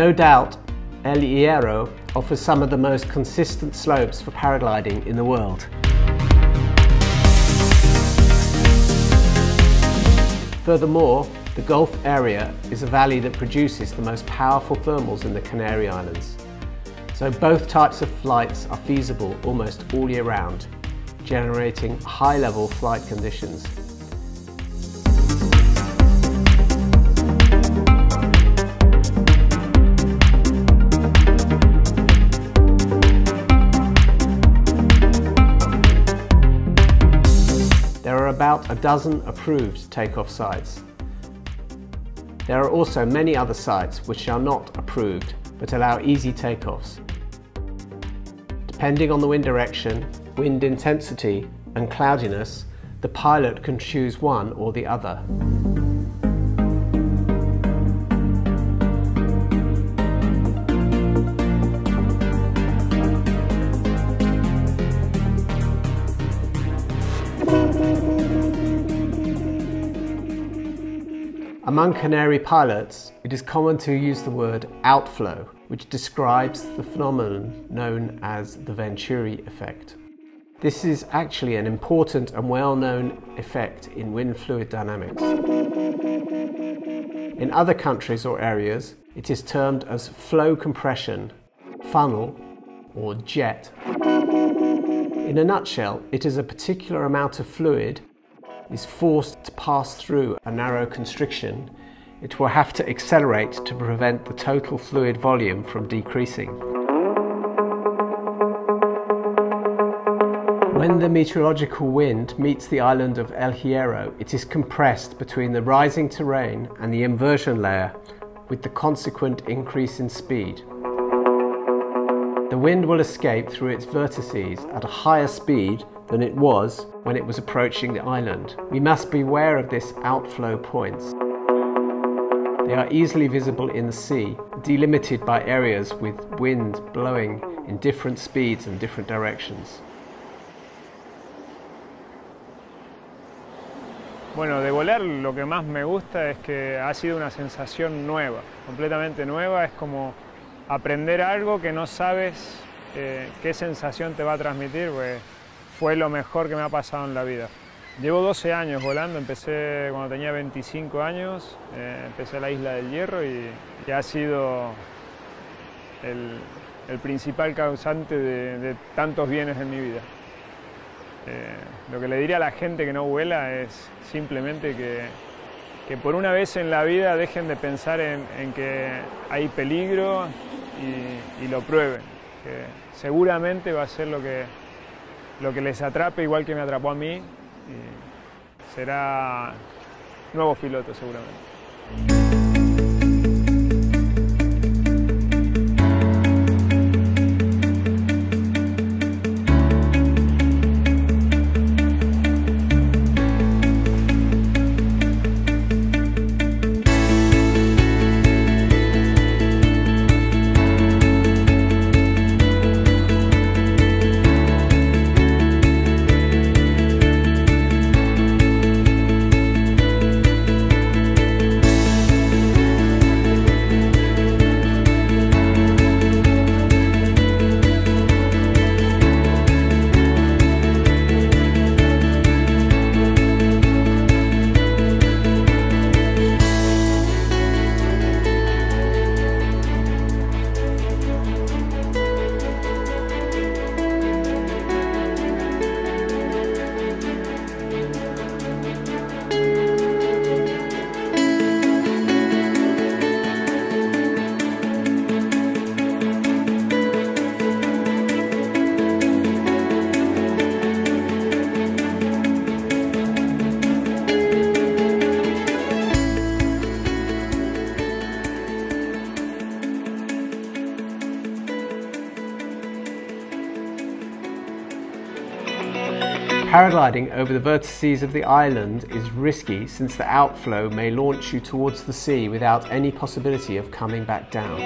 No doubt, El Hierro offers some of the most consistent slopes for paragliding in the world. Furthermore, the Gulf area is a valley that produces the most powerful thermals in the Canary Islands. So both types of flights are feasible almost all year round, generating high-level flight conditions. There are about a dozen approved takeoff sites. There are also many other sites which are not approved but allow easy takeoffs. Depending on the wind direction, wind intensity and cloudiness, the pilot can choose one or the other. Among Canary pilots, it is common to use the word outflow, which describes the phenomenon known as the Venturi effect. This is actually an important and well-known effect in wind fluid dynamics. In other countries or areas, it is termed as flow compression, funnel, or jet. In a nutshell, it is a particular amount of fluid is forced to pass through a narrow constriction. It will have to accelerate to prevent the total fluid volume from decreasing. When the meteorological wind meets the island of El Hierro, it is compressed between the rising terrain and the inversion layer, with the consequent increase in speed. The wind will escape through its vertices at a higher speed than it was when it was approaching the island. We must be aware of this outflow points. They are easily visible in the sea, delimited by areas with wind blowing in different speeds and different directions. Bueno, de volar lo que más me gusta es que ha sido una sensación nueva, completamente nueva. Es como aprender algo que no sabes qué sensación te va a transmitir, pues fue lo mejor que me ha pasado en la vida. Llevo 12 años volando, empecé cuando tenía 25 años, empecé en la isla del Hierro y ha sido el principal causante de tantos bienes en mi vida. Lo que le diría a la gente que no vuela es simplemente que por una vez en la vida dejen de pensar en que hay peligro y lo prueben, que seguramente va a ser lo que les atrape, igual que me atrapó a mí, y será nuevos pilotos seguramente. Paragliding over the vertices of the island is risky since the outflow may launch you towards the sea without any possibility of coming back down.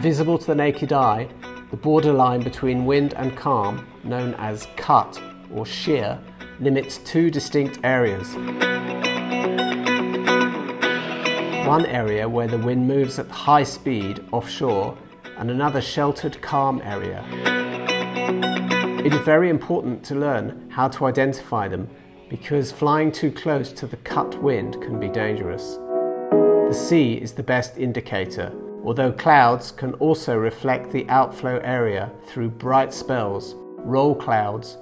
Visible to the naked eye, the borderline between wind and calm, known as cut or shear, limits two distinct areas. one area where the wind moves at high speed offshore and another sheltered, calm area. It is very important to learn how to identify them because flying too close to the cut wind can be dangerous. The sea is the best indicator, although clouds can also reflect the outflow area through bright spells, roll clouds,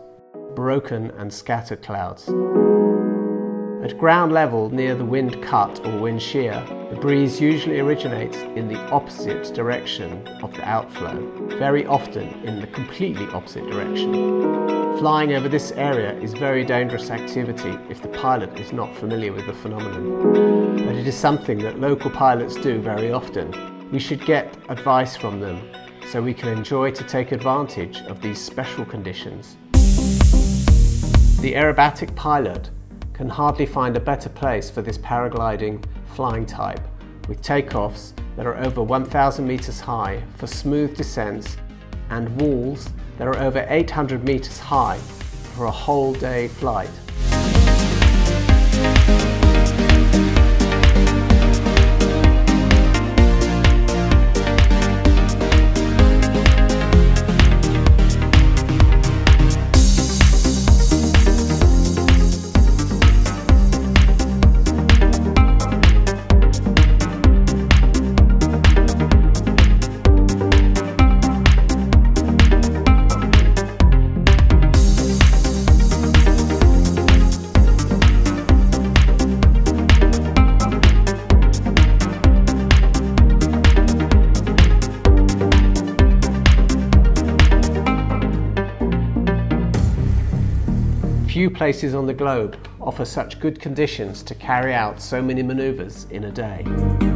broken and scattered clouds. At ground level near the wind cut or wind shear, the breeze usually originates in the opposite direction of the outflow, very often in the completely opposite direction. Flying over this area is very dangerous activity if the pilot is not familiar with the phenomenon. But it is something that local pilots do very often. We should get advice from them so we can enjoy to take advantage of these special conditions. The aerobatic pilot can hardly find a better place for this paragliding flying type, with takeoffs that are over 1,000 meters high for smooth descents and walls that are over 800 meters high for a whole day flight. Few places on the globe offer such good conditions to carry out so many maneuvers in a day.